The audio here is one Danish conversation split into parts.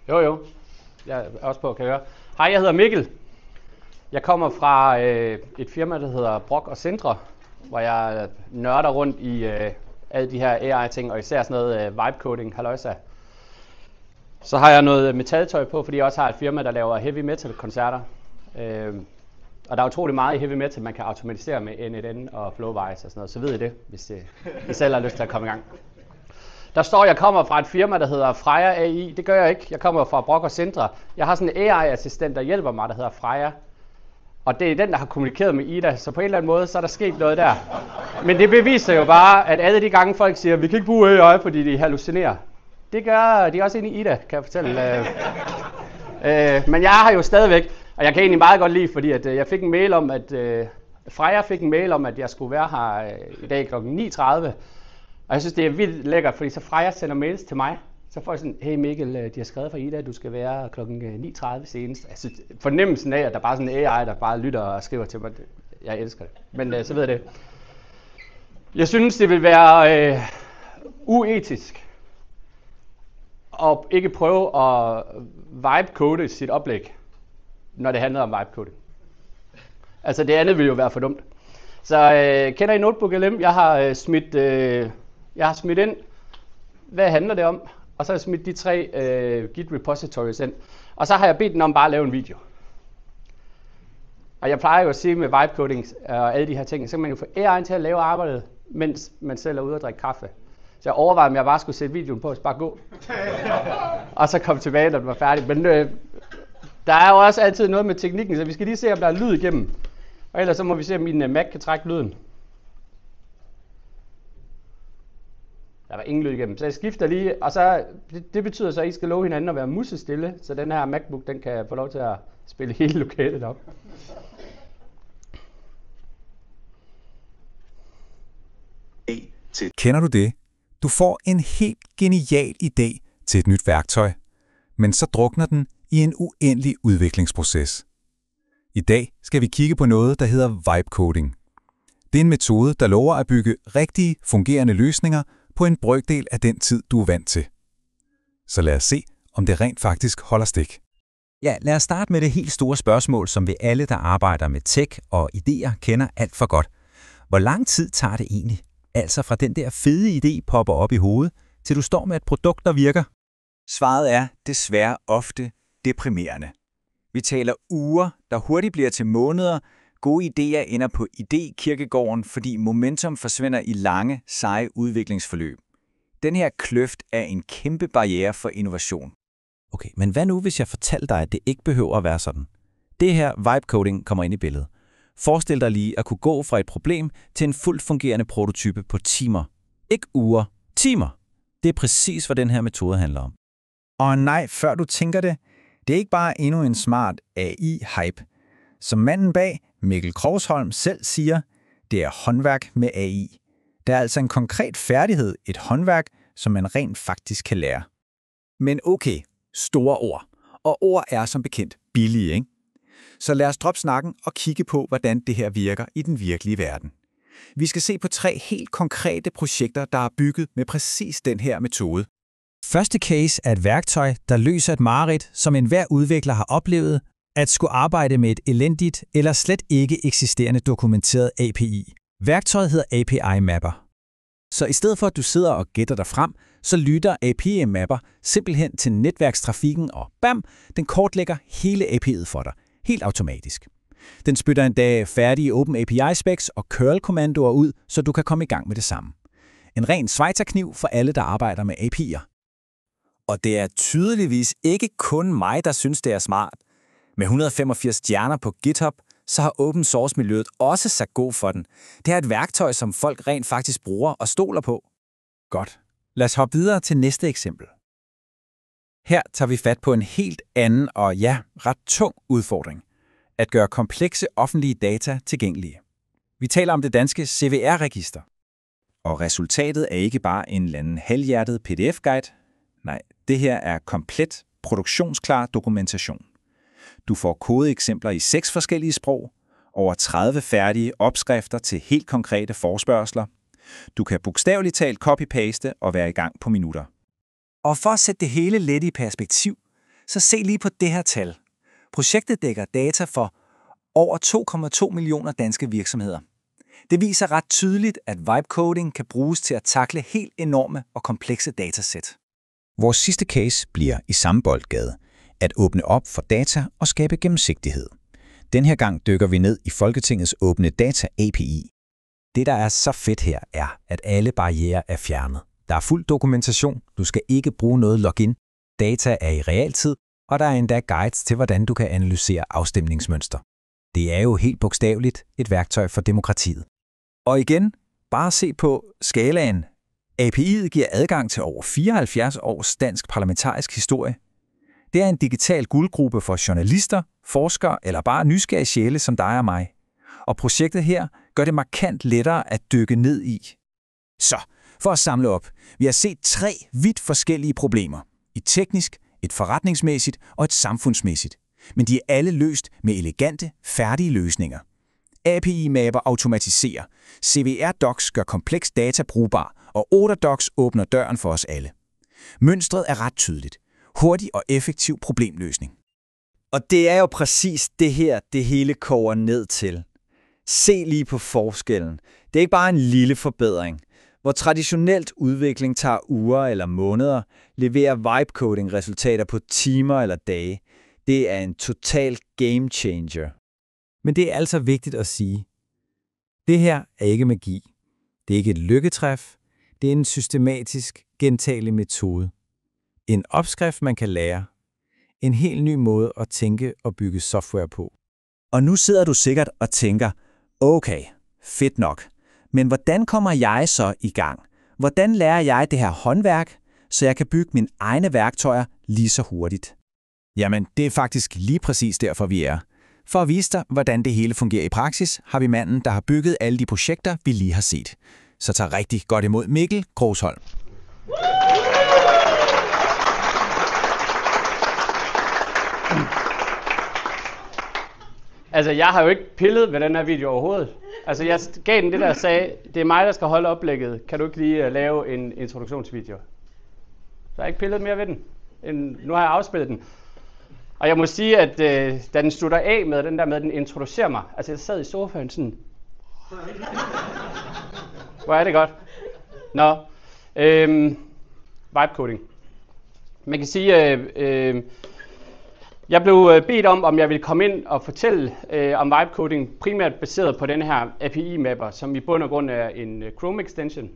Jo. Jeg er også på, kan jeg høre. Hej, jeg hedder Mikkel. Jeg kommer fra et firma, der hedder Brock og Centre, hvor jeg nørder rundt i alle de her AI-ting, og især sådan noget vibe-coding, halløjsa. Så har jeg noget metaltøj på, fordi jeg også har et firma, der laver heavy metal-koncerter. Og der er utrolig meget i heavy metal, man kan automatisere med NNN og Flowwise og sådan noget. Så ved I det, hvis I selv har lyst til at komme i gang. Der står, at jeg kommer fra et firma, der hedder Freja AI. Det gør jeg ikke. Jeg kommer fra Brock og Centre. Jeg har sådan en AI-assistent, der hjælper mig, der hedder Freja. Og det er den, der har kommunikeret med Ida. Så på en eller anden måde, så er der sket noget der. Men det beviser jo bare, at alle de gange folk siger, at vi kan ikke bruge AI, fordi de hallucinerer. Det gør de også inde i Ida, kan jeg fortælle. Men jeg er her jo stadigvæk. Og jeg kan egentlig meget godt lide, fordi at, jeg fik en mail om, at Freja fik en mail om, at jeg skulle være her i dag kl. 9.30. Og jeg synes, det er vildt lækkert, fordi så Freja sender mails til mig. Så får jeg sådan, hey Mikkel, de har skrevet fra Ida, at du skal være kl. 9.30 senest. Altså fornemmelsen af, at der bare er sådan en AI, der bare lytter og skriver til mig. Jeg elsker det. Men så ved jeg det. Jeg synes, det vil være uetisk at ikke prøve at vibe-code sit oplæg, når det handler om vibe-coding. Altså det andet vil jo være for dumt. Så kender I Notebook LM? Jeg har smidt ind, hvad handler det om? Og så har jeg smidt de 3 Git repositories ind. Og så har jeg bedt den om bare at lave en video. Og jeg plejer jo at sige med vibe-coding og alle de her ting, så kan man jo få AI'en til at lave arbejdet, mens man selv er ude og drikke kaffe. Så jeg overvejede, om jeg bare skulle sætte videoen på og bare gå. Og så komme tilbage, når den var færdig. Men der er jo også altid noget med teknikken, så vi skal lige se, om der er lyd igennem. Og ellers så må vi se, om min Mac kan trække lyden. Der var ingen lyd igennem, så jeg skifter lige, og så, det betyder så, at I skal love hinanden at være musestille, så den her MacBook, den kan få lov til at spille hele lokalet op. Kender du det? Du får en helt genial idé til et nyt værktøj, men så drukner den i en uendelig udviklingsproces. I dag skal vi kigge på noget, der hedder vibe-coding. Det er en metode, der lover at bygge rigtige, fungerende løsninger på en brøkdel af den tid, du er vant til. Så lad os se, om det rent faktisk holder stik. Ja, lad os starte med det helt store spørgsmål, som vi alle, der arbejder med tech og idéer, kender alt for godt. Hvor lang tid tager det egentlig? Altså fra den der fede idé popper op i hovedet, til du står med et produkt, der virker? Svaret er desværre ofte deprimerende. Vi taler uger, der hurtigt bliver til måneder. Gode idéer ender på idékirkegården, fordi momentum forsvinder i lange, seje udviklingsforløb. Den her kløft er en kæmpe barriere for innovation. Okay, men hvad nu, hvis jeg fortæller dig, at det ikke behøver at være sådan? Det her vibe-coding kommer ind i billedet. Forestil dig lige at kunne gå fra et problem til en fuldt fungerende prototype på timer. Ikke uger, timer. Det er præcis, hvad den her metode handler om. Og nej, før du tænker det, det er ikke bare endnu en smart AI-hype. Som manden bag, Mikkel Krogsholm, selv siger, det er håndværk med AI. Der er altså en konkret færdighed, et håndværk, som man rent faktisk kan lære. Men okay, store ord. Og ord er som bekendt billige, ikke? Så lad os droppe snakken og kigge på, hvordan det her virker i den virkelige verden. Vi skal se på 3 helt konkrete projekter, der er bygget med præcis den her metode. Første case er et værktøj, der løser et mareridt, som enhver udvikler har oplevet, at skulle arbejde med et elendigt eller slet ikke eksisterende dokumenteret API. Værktøjet hedder API Mapper. Så i stedet for at du sidder og gætter dig frem, så lytter API Mapper simpelthen til netværkstrafikken, og bam, den kortlægger hele API'et for dig, helt automatisk. Den spytter endda færdige OpenAPI specs og curl-kommandoer ud, så du kan komme i gang med det samme. En ren schweizerkniv for alle, der arbejder med API'er. Og det er tydeligvis ikke kun mig, der synes, det er smart. Med 185 stjerner på GitHub, så har open source-miljøet også sat god for den. Det er et værktøj, som folk rent faktisk bruger og stoler på. Godt. Lad os hoppe videre til næste eksempel. Her tager vi fat på en helt anden og ret tung udfordring. At gøre komplekse offentlige data tilgængelige. Vi taler om det danske CVR-register. Og resultatet er ikke bare en eller anden halvhjertet PDF-guide. Nej, det her er komplet, produktionsklar dokumentation. Du får kodeeksempler i 6 forskellige sprog, over 30 færdige opskrifter til helt konkrete forespørgsler. Du kan bogstaveligt talt copy-paste og være i gang på minutter. Og for at sætte det hele lidt i perspektiv, så se lige på det her tal. Projektet dækker data for over 2,2 millioner danske virksomheder. Det viser ret tydeligt, at vibe-coding kan bruges til at takle helt enorme og komplekse datasæt. Vores sidste case bliver i samme boldgade. At åbne op for data og skabe gennemsigtighed. Den her gang dykker vi ned i Folketingets åbne data API. Det, der er så fedt her, er, at alle barrierer er fjernet. Der er fuld dokumentation, du skal ikke bruge noget login, data er i realtid, og der er endda guides til, hvordan du kan analysere afstemningsmønster. Det er jo helt bogstaveligt et værktøj for demokratiet. Og igen, bare se på skalaen. API'et giver adgang til over 74 års dansk parlamentarisk historie. Det er en digital guldgruppe for journalister, forskere eller bare nysgerrige sjæle som dig og mig. Og projektet her gør det markant lettere at dykke ned i. Så, for at samle op. Vi har set 3 vidt forskellige problemer. Et teknisk, et forretningsmæssigt og et samfundsmæssigt. Men de er alle løst med elegante, færdige løsninger. API-mapper automatiserer. CVR-docs gør kompleks data brugbar, og ODA-docs åbner døren for os alle. Mønstret er ret tydeligt. Hurtig og effektiv problemløsning. Og det er jo præcis det her, det hele koger ned til. Se lige på forskellen. Det er ikke bare en lille forbedring. Hvor traditionelt udvikling tager uger eller måneder, leverer vibe-coding resultater på timer eller dage. Det er en total game changer. Men det er altså vigtigt at sige. Det her er ikke magi. Det er ikke et lykketræf. Det er en systematisk, gentagelig metode. En opskrift, man kan lære. En helt ny måde at tænke og bygge software på. Og nu sidder du sikkert og tænker, okay, fedt nok. Men hvordan kommer jeg så i gang? Hvordan lærer jeg det her håndværk, så jeg kan bygge mine egne værktøjer lige så hurtigt? Jamen, det er faktisk lige præcis derfor, vi er. For at vise dig, hvordan det hele fungerer i praksis, har vi manden, der har bygget alle de projekter, vi lige har set. Så tag rigtig godt imod Mikkel Krogsholm. Altså, jeg har jo ikke pillet ved den her video overhovedet. Altså, jeg gav den det der sagde, det er mig, der skal holde oplægget. Kan du ikke lige lave en introduktionsvideo? Så jeg har ikke pillet mere ved den. Nu har jeg afspillet den. Og jeg må sige, at da den slutter af med den der med, at den introducerer mig. Altså, jeg sad i sofaen sådan. Hvor er det godt. Nå. Vibe-coding. Man kan sige, jeg blev bedt om jeg ville komme ind og fortælle om vibe-coding, primært baseret på den her API-mapper, som i bund og grund er en Chrome-extension,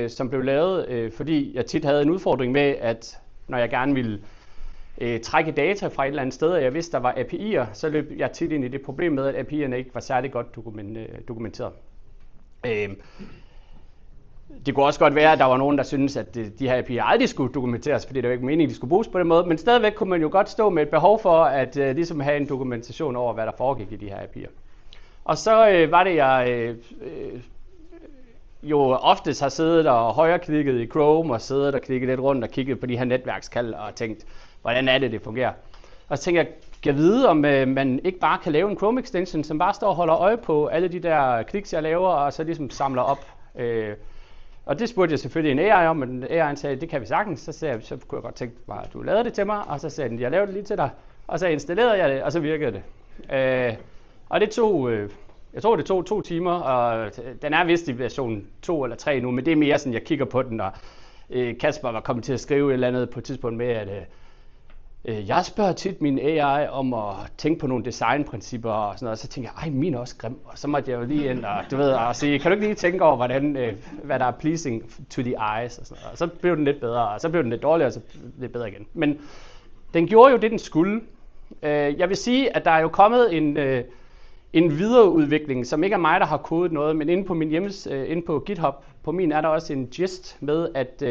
som blev lavet, fordi jeg tit havde en udfordring med, at når jeg gerne ville trække data fra et eller andet sted, og jeg vidste, der var API'er, så løb jeg tit ind i det problem med, at API'erne ikke var særlig godt dokumenteret. Det kunne også godt være, at der var nogen, der syntes, at de her API'er aldrig skulle dokumenteres, fordi det var ikke meningen, de skulle bruges på den måde, men stadigvæk kunne man jo godt stå med et behov for at ligesom have en dokumentation over, hvad der foregik i de her API'er. Og så var det, jeg jo oftest har siddet og højreklikket i Chrome, og siddet og klikket lidt rundt og kigget på de her netværkskald og tænkt, hvordan er det fungerer. Og så tænkte jeg, kan vide, om man ikke bare kan lave en Chrome extension, som bare står og holder øje på alle de der kliks, jeg laver, og så ligesom samler op. Og det spurgte jeg selvfølgelig en AI om, og den AI'en sagde, det kan vi sagtens. Så kunne jeg godt tænke mig, at du lavede det til mig, og så sagde den, jeg lavede det lige til dig. Og så installerede jeg det, og så virkede det. Og det tog, jeg tror det tog 2 timer, og den er vist i version 2 eller 3 nu, men det er mere sådan, jeg kigger på den, og Kasper var kommet til at skrive et eller andet på et tidspunkt med, at jeg spørger tit min AI om at tænke på nogle designprincipper og sådan noget, og så tænker jeg, min er også grim, og så måtte jeg jo lige ind og sige, kan du ikke lige tænke over, hvad der er pleasing to the eyes og sådan noget, og så blev den lidt bedre, og så blev den lidt dårligere, og så blev det bedre igen. Men den gjorde jo det, den skulle. Jeg vil sige, at der er jo kommet en videreudvikling, som ikke er mig, der har kodet noget, men inde på min inde på GitHub, på min er der også en gist med, at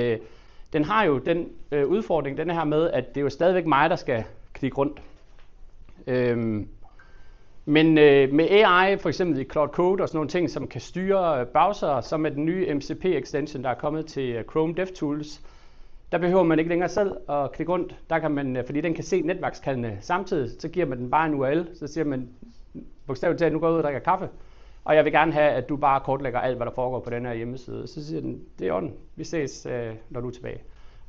den har jo den udfordring, den her med, at det er jo stadigvæk mig, der skal klikke rundt. Men med AI, for eksempel i Cloud Code og sådan nogle ting, som kan styre browser, som er den nye MCP-extension, der er kommet til Chrome DevTools, der behøver man ikke længere selv at klikke rundt. Der kan man, fordi den kan se netværkskaldene samtidig, så giver man den bare en URL, så siger man bogstaveligt talt, nu går jeg ud og drikker kaffe, og jeg vil gerne have, at du bare kortlægger alt, hvad der foregår på den her hjemmeside. Så siger den, det er on, vi ses, når du er tilbage.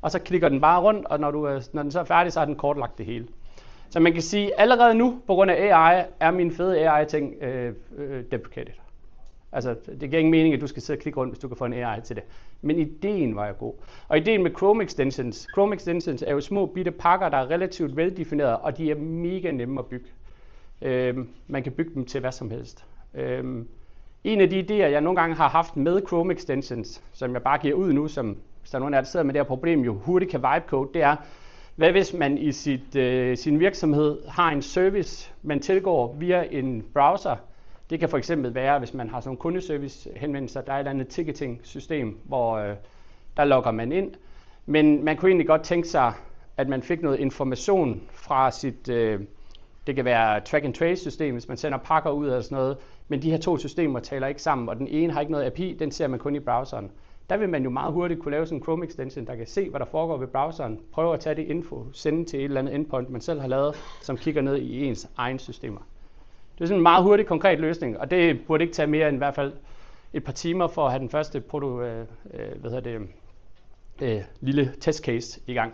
og så klikker den bare rundt, og når den så er færdig, så har den kortlagt det hele. Så man kan sige, allerede nu, på grund af AI, er min fede AI-ting deprecated. Altså, det giver ingen mening, at du skal sidde og klikke rundt, hvis du kan få en AI til det. Men ideen var jo god. Og ideen med Chrome Extensions er jo små bitte pakker, der er relativt veldefinerede, og de er mega nemme at bygge. Man kan bygge dem til hvad som helst. En af de idéer, jeg nogle gange har haft med Chrome Extensions, som jeg bare giver ud nu, som hvis der er nogen af jer, der sidder med det her problem, jo hurtigt kan vibe code, det er, hvad hvis man i sin virksomhed har en service, man tilgår via en browser. Det kan for eksempel være, hvis man har sådan en kundeservice henvendelser, der er et eller andet ticketing-system, hvor der logger man ind. Men man kunne egentlig godt tænke sig, at man fik noget information fra sit, det kan være track-and-trace-system, hvis man sender pakker ud og sådan noget. Men de her to systemer taler ikke sammen, og den ene har ikke noget API, den ser man kun i browseren. Der vil man jo meget hurtigt kunne lave sådan en Chrome extension, der kan se, hvad der foregår ved browseren, prøve at tage det info, sende til et eller andet endpoint, man selv har lavet, som kigger ned i ens egne systemer. Det er sådan en meget hurtig, konkret løsning, og det burde ikke tage mere end i hvert fald et par timer for at have den første lille testcase i gang.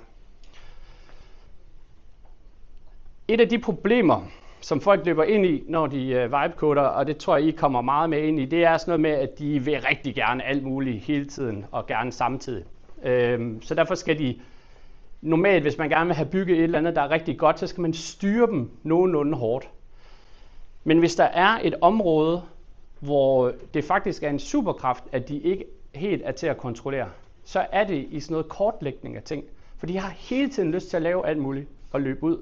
Et af de problemer, som folk løber ind i, når de vibecoder, og det tror jeg, I kommer meget med ind i, det er sådan noget med, at de vil rigtig gerne alt muligt hele tiden, og gerne samtidig. Så derfor skal de, normalt hvis man gerne vil have bygget et eller andet, der er rigtig godt, så skal man styre dem nogenlunde hårdt. Men hvis der er et område, hvor det faktisk er en superkraft, at de ikke helt er til at kontrollere, så er det i sådan noget kortlægning af ting. For de har hele tiden lyst til at lave alt muligt og løbe ud.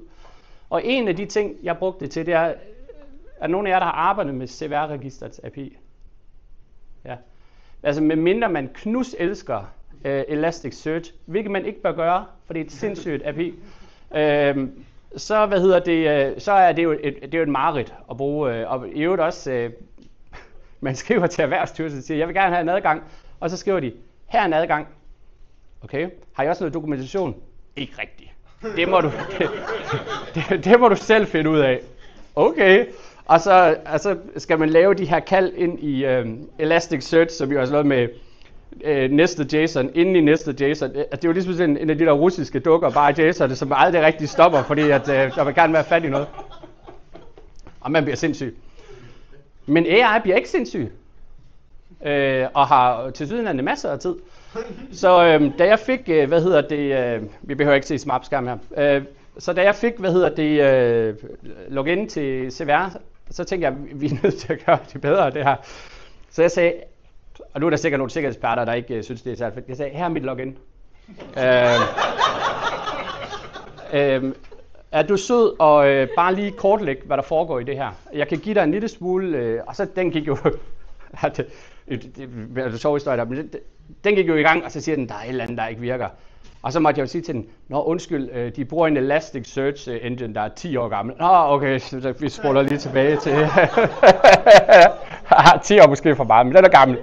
Og en af de ting, jeg brugte det til, det er nogle af jer, der har arbejdet med CVR-registerets API. Ja. Altså medmindre man elsker Elasticsearch, hvilket man ikke bør gøre, for det er et sindssygt API, så er det jo et mareridt at bruge. Og i øvrigt også, man skriver til Erhvervsstyrelsen og siger, jeg vil gerne have en adgang, og så skriver de, her er en adgang. Okay, har I også noget dokumentation? Ikke rigtigt. Det må du selv finde ud af. Okay, og så skal man lave de her kald ind i Elasticsearch, som jo også noget med nested JSON, inden i nested JSON. Det er jo ligesom sådan en af de der russiske dukker, bare JSON, som aldrig rigtig stopper, fordi at, der vil gerne være fat i noget. Og man bliver sindssyg. Men AI bliver ikke sindssyg. Og har tilsyneladende masser af tid. Så da jeg fik, vi behøver ikke se smart-skærm her. Så da jeg fik, login til CVR, så tænkte jeg, vi er nødt til at gøre det bedre, det her. Så jeg sagde, og nu er der sikkert nogle sikkerhedseksperter, der ikke synes, det er særligt fedt. Jeg sagde, her er mit login. Er du sød og bare lige kortlægge, hvad der foregår i det her? Jeg kan give dig en lille smule, og så den gik jo, det er en sjov historie der, men den gik jo i gang, og så siger den, der er et eller andet, der ikke virker. Og så måtte jeg jo sige til den, nå undskyld, de bruger en Elasticsearch engine, der er 10 år gammel. Nå okay, så vi spoler lige tilbage til 10 år måske for meget, men den er gammel.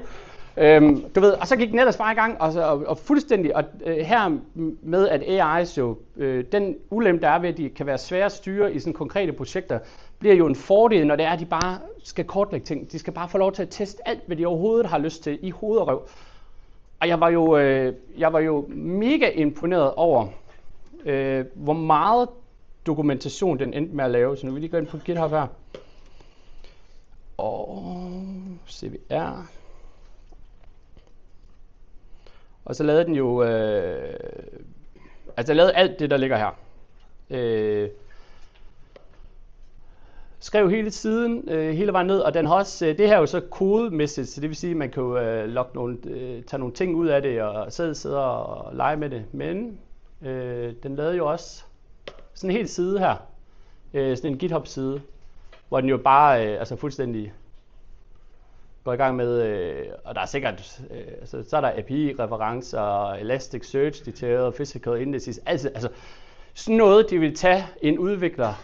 Du ved, og så gik den ellers bare i gang, og fuldstændig, og her med at AI's jo, den ulempe der er ved, at de kan være svære at styre i sådan konkrete projekter, bliver jo en fordel, når det er, at de bare skal kortlægge ting. De skal bare få lov til at teste alt, hvad de overhovedet har lyst til i hoved og røv. Og jeg var jo mega imponeret over, hvor meget dokumentation den endte med at lave. Så nu vil jeg lige gå ind på GitHub her. Og CVR. Og så lavede den jo, lavede alt det, der ligger her. Skrev hele siden, hele vejen ned, og den har også, det her er jo så kodemæssigt, så det vil sige, at man kan jo tage nogle ting ud af det, og sidde og lege med det. Men den lavede jo også sådan en hel side her, sådan en GitHub-side, hvor den jo bare fuldstændig går i gang med, og der er sikkert, så er der API-referencer, Elasticsearch, Detailed, Physical Indices, altså sådan noget, det vil tage en udvikler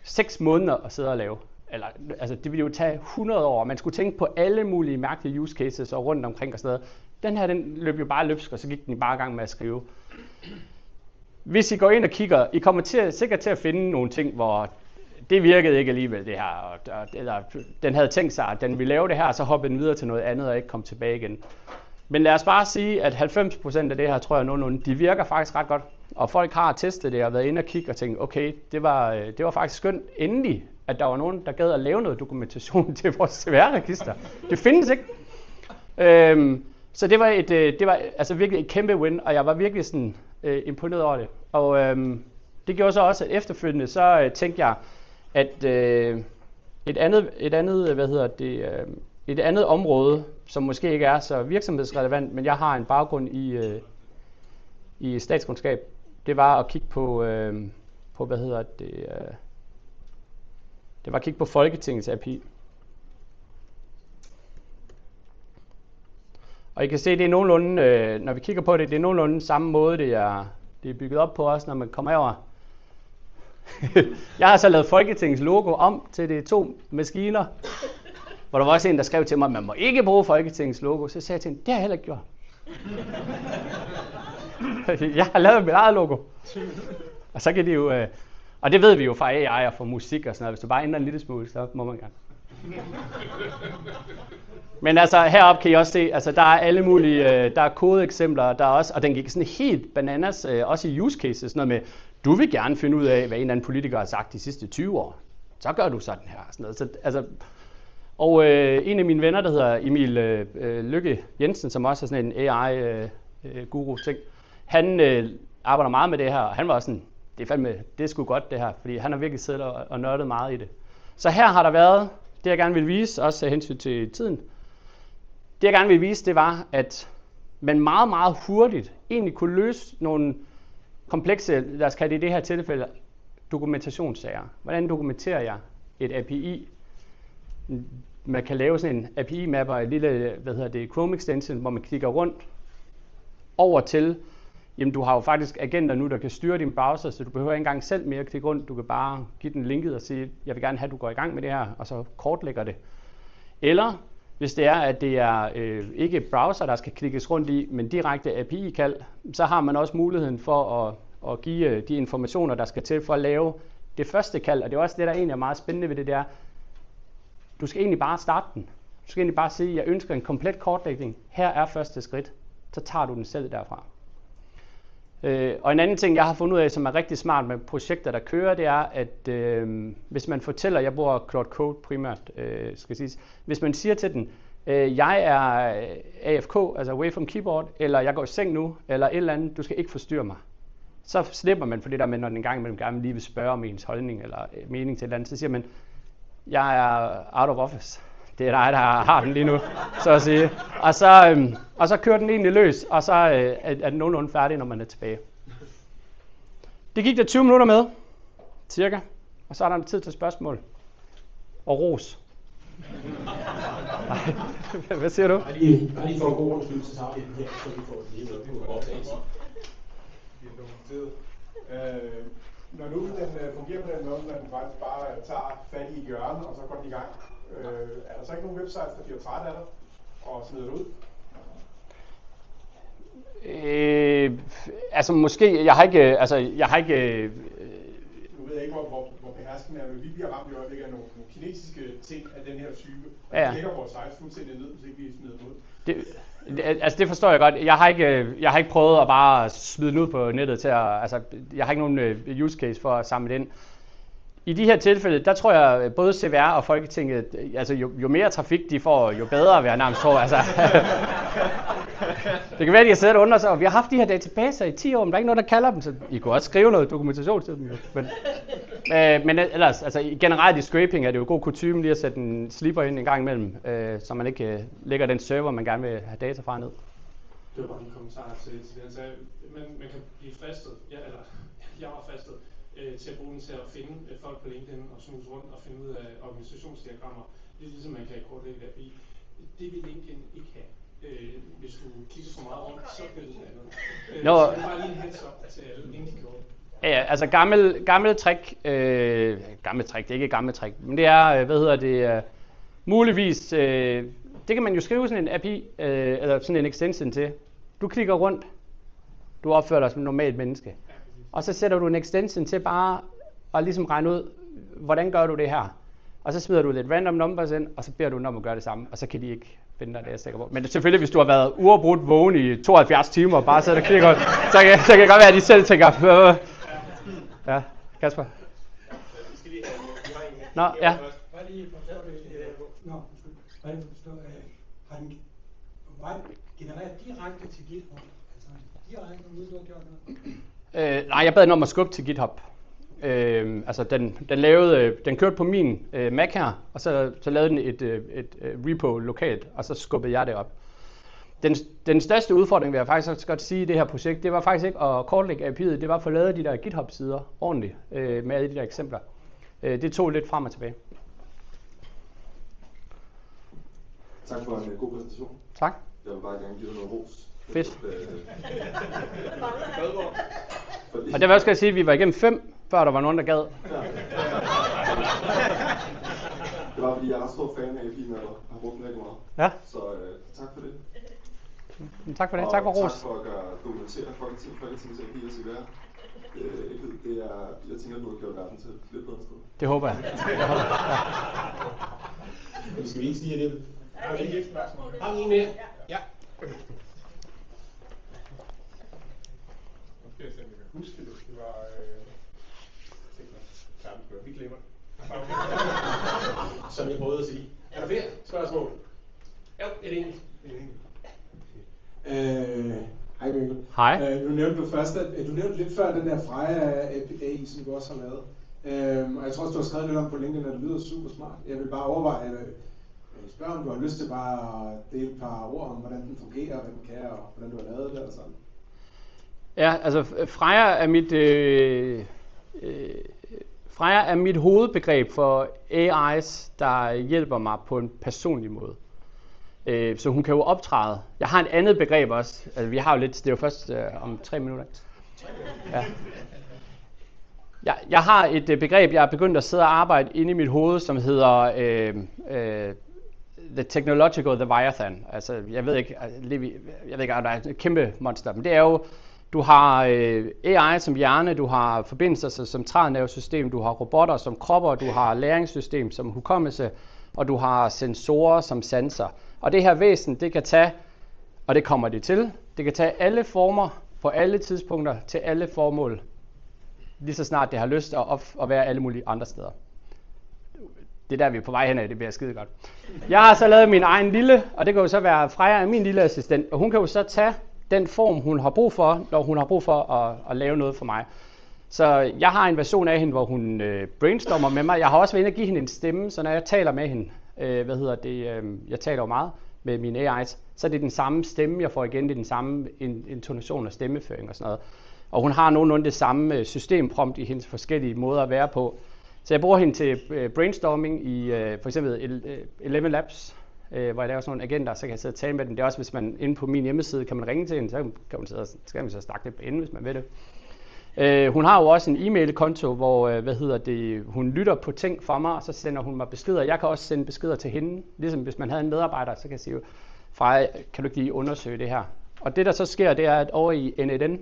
6 måneder at sidde og lave. Det ville jo tage 100 år. Man skulle tænke på alle mulige mærkelige use cases og rundt omkring og sådan noget. Den her, den løb jo bare løbsk, og så gik den bare i gang med at skrive. Hvis I går ind og kigger, I kommer sikkert til at finde nogle ting, hvor det virkede ikke alligevel det her, eller den havde tænkt sig, at den ville lave det her, og så hoppede den videre til noget andet og ikke kom tilbage igen. Men lad os bare sige, at 90% af det her, tror jeg nogenlunde, de virker faktisk ret godt. Og folk har testet det og været inde og kigge og tænkt, okay, det var faktisk skønt endelig, at der var nogen, der gad at lave noget dokumentation til vores CVR-register. Det findes ikke. Så det var altså virkelig et kæmpe win, og jeg var virkelig sådan imponeret over det. Og det gjorde så også, at efterfølgende så tænkte jeg, at et andet område, som måske ikke er så virksomhedsrelevant, men jeg har en baggrund i statskundskab, det var at kigge på det var at kigge på Folketingets API. Og I kan se, det er nogenlunde, når vi kigger på det, det er nogenlunde samme måde, det er bygget op på os, når man kommer over. Jeg har så lavet Folketingets logo om til de 2 maskiner, hvor der var også en, der skrev til mig, at man må ikke bruge Folketingets logo. Så sagde jeg til hende, det har jeg heller ikke gjort. Jeg har lavet mit eget logo. Og så kan de jo, og det ved vi jo fra AI og fra musik og sådan noget, hvis du bare ændrer en lille smule, så må man gerne. Men altså heroppe kan I også se, altså der er alle mulige, der er kodeeksempler, der er også, og den gik sådan helt bananas, også i use cases, sådan noget med, du vil gerne finde ud af, hvad en eller anden politiker har sagt de sidste 20 år. Så gør du sådan her. Sådan noget. Så, altså, og en af mine venner, der hedder Emil Lykke Jensen, som også er sådan en AI-guru ting, han arbejder meget med det her, og han var også sådan, det er sgu godt det her, fordi han har virkelig siddet og nørdet meget i det. Så her har der været, det jeg gerne vil vise, også af hensyn til tiden, det jeg gerne vil vise, det var, at man meget, meget hurtigt egentlig kunne løse nogle komplekse, lad os kalde det i det her tilfælde, dokumentationssager. Hvordan dokumenterer jeg et API? Man kan lave sådan en API-mapper, et lille, Chrome extension, hvor man klikker rundt over til, jamen du har jo faktisk agenter nu, der kan styre din browser, så du behøver ikke engang selv mere at klikke rundt. Du kan bare give den linket og sige, jeg vil gerne have, at du går i gang med det her, og så kortlægger det. Eller hvis det er, at det er ikke browser, der skal klikkes rundt i, men direkte API-kald, så har man også muligheden for at give de informationer, der skal til for at lave det første kald. Og det er også det, der egentlig er meget spændende ved det, der. Du skal egentlig bare starte den. Du skal egentlig bare sige, jeg ønsker en komplet kortlægning. Her er første skridt. Så tager du den selv derfra. Og en anden ting, jeg har fundet ud af, som er rigtig smart med projekter, der kører, det er, at hvis man fortæller, jeg bruger Claude Code primært, skal siges, hvis man siger til den, jeg er AFK, altså away from keyboard, eller jeg går i seng nu, eller et eller andet, du skal ikke forstyrre mig. Så slipper man for det der med, når den en gang imellem gerne lige vil spørge om ens holdning eller mening til et eller andet, så siger man, jeg er out of office. Det er dig, der har den lige nu, så at sige. Og så kører den egentlig løs, og så er den nogenlunde færdig, når man er tilbage. Det gik der 20 minutter med, cirka. Og så er der tid til spørgsmål. Og ros. Hvad siger du? Bare lige for en god undskyld, så tager vi den her, så vi får lige noget på optagelsen. Når nu den fungerer på den måde, at den faktisk bare tager fat i hjørnet, og så går den i gang, er der så ikke nogen websites, der bliver træt af dig og smider det ud? Altså måske, jeg har ikke, Nu ved jeg ikke, hvor beherskende er, men vi bliver ramt i øjeblikket af nogle kinesiske ting af den her type. Og ja. De lægger vores sites fuldstændig ned, hvis ikke vi smider dem ud. Det forstår jeg godt. Jeg har ikke prøvet at bare smide den ud på nettet til at, altså jeg har ikke nogen use case for at samle det ind. I de her tilfælde, der tror jeg, både CVR og Folketinget, altså jo mere trafik de får, jo bedre vil jeg nærmest tro. Altså. Det kan være, at de har siddet og undret sig, og vi har haft de her databaser i 10 år, men der er ikke noget, der kalder dem, så I kunne også skrive noget dokumentation til dem. Men ellers, altså generelt i scraping er det jo god kutyme lige at sætte en sleeper ind en gang imellem, så man ikke lægger den server, man gerne vil have data fra ned. Det var bare en kommentar til det, han sagde. Man kan blive fristet, jeg var fristet, til at bruge den til at finde folk på LinkedIn og snuse rundt og finde ud af organisationsdiagrammer. Det er ligesom man kan kortlægge det i. Det vil LinkedIn ikke have. Hvis du kigger for meget rundt, så bliver det andet. Så det er bare lige en heads up til alle, inden de gjorde det. Ja, altså gammel trick, det er ikke gammel trick, men det er, muligvis, det kan man jo skrive sådan en API, eller sådan en extension til. Du klikker rundt, du opfører dig som et normalt menneske. Og så sætter du en extension til bare at ligesom regne ud, hvordan gør du det her? Og så smider du lidt random numbers ind, og så beder du dem om at gøre det samme, og så kan de ikke finde dig, det er jeg sikker på. Men selvfølgelig, hvis du har været uafbrudt vågen i 72 timer og bare sidder og kigger, så kan det godt være, at de selv tænker, ja, Kasper? Nå, ja. Bare lige fortælle har den genereret direkte til GitHub? Altså direkte uden du har gjort noget? Nej, jeg bad den om at skubbe til GitHub. Altså den kørte på min Mac her, og så lavede den et repo lokalt, og så skubbede jeg det op. Den største udfordring, vil jeg faktisk også godt sige i det her projekt, det var faktisk ikke at kortlægge API'et, det var at få lavet de der GitHub-sider ordentligt med alle de der eksempler. Det tog lidt frem og tilbage. Tak for en god præsentation. Tak. Jeg vil bare gerne give dig noget ros. Fedt. Og det vil også gerne sige, at vi var igennem 5, før der var nogen, der gad. Ja. Det var fordi, jeg er stor fan af API'en, og har brugt den rigtig meget. Ja. Så tak for det. Tak for det. Og tak for ros. tak for at dokumentere Folketingets API og CVR. Jeg tænker, at du har gjort verden til et lidt bedre sted. Det håber jeg. Men skal vi ikke sige, at det har vi ikke et spørgsmål? Har vi en mere? Ja. Nu skal jeg se, om jeg kan huske det. Det var... Vi glemmer det. Som jeg prøvede at sige. Er der flere spørgsmål? Jo, et enkelt. Hej Mikkel. Hej. Nu nævnte du først, at du nævnte lidt før den der Freja API, som du også har lavet. Og jeg tror også, du har skrevet lidt om på LinkedIn, at det lyder super smart. Jeg vil bare overveje, eller spørge, om du har lyst til bare at dele et par ord om, hvordan den fungerer, hvad den kan, og hvordan du har lavet det eller sådan. Ja, altså Freja er mit hovedbegreb for AI's, der hjælper mig på en personlig måde. Så hun kan jo optræde. Jeg har et andet begreb også. Altså, vi har jo lidt, det er jo først om 3 minutter. Ja. Jeg har et begreb, jeg er begyndt at sidde og arbejde inde i mit hoved, som hedder The Technological Leviathan. Altså, jeg ved ikke, om der er et kæmpe monster, men det er jo, du har AI som hjerne, du har forbindelser som centralnervesystem, du har robotter som kropper, du har læringssystem som hukommelse, og du har sensorer som sanser. Og det her væsen, det kan tage, og det kommer det til, det kan tage alle former på alle tidspunkter til alle formål, lige så snart det har lyst at være alle mulige andre steder. Det er der, vi er på vej hen af, det bliver skide godt. Jeg har så lavet min egen lille, og det kan jo så være Freja, min lille assistent, og hun kan jo så tage den form, hun har brug for, når hun har brug for at lave noget for mig. Så jeg har en version af hende, hvor hun brainstormer med mig. Jeg har også været inde at give hende en stemme, så når jeg taler med hende, jeg taler jo meget med mine AI's, så er det den samme stemme, jeg får igen, det er den samme intonation og stemmeføring og sådan noget. Og hun har nogenlunde det samme systemprompt i hendes forskellige måder at være på. Så jeg bruger hende til brainstorming i for eksempel 11 Labs, hvor jeg laver sådan nogle agenter, så kan jeg sidde og tale med dem. Det er også, hvis man inde på min hjemmeside kan man ringe til hende, så kan hun sidde og, skal man så snakke lidt på enden, hvis man vil det. Hun har jo også en e-mail-konto, hvor hun lytter på ting for mig, og så sender hun mig beskeder. Jeg kan også sende beskeder til hende, ligesom hvis man havde en medarbejder, så kan jeg sige, Freja, kan du ikke lige undersøge det her? Og det der så sker, det er, at over i NEDN,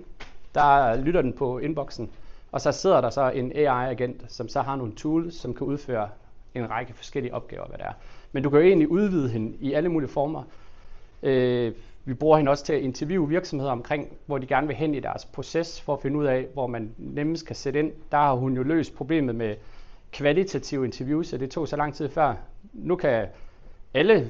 der lytter den på inboxen, og så sidder der så en AI-agent, som så har nogle tools, som kan udføre en række forskellige opgaver, hvad det er. Men du kan jo egentlig udvide hende i alle mulige former. Vi bruger hende også til at interviewe virksomheder omkring, hvor de gerne vil hen i deres proces, for at finde ud af, hvor man nemmest kan sætte ind. Der har hun jo løst problemet med kvalitative interviews, så det tog så lang tid før. Nu kan alle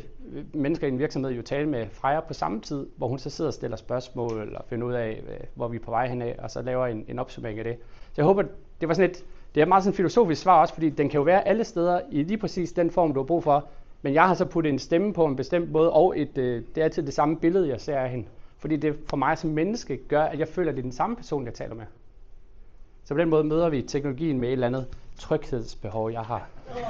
mennesker i en virksomhed jo tale med Freja på samme tid, hvor hun så sidder og stiller spørgsmål, eller finder ud af, hvor vi er på vej hen af, og så laver en opsummering af det. Så jeg håber, det var sådan det er meget sådan et filosofisk svar også, fordi den kan jo være alle steder i lige præcis den form, du har brug for. Men jeg har så puttet en stemme på en bestemt måde, og det er altid det samme billede, jeg ser af hende. Fordi det for mig som menneske gør, at jeg føler, at det er den samme person, jeg taler med. Så på den måde møder vi teknologien med et eller andet tryghedsbehov, jeg har. Ja.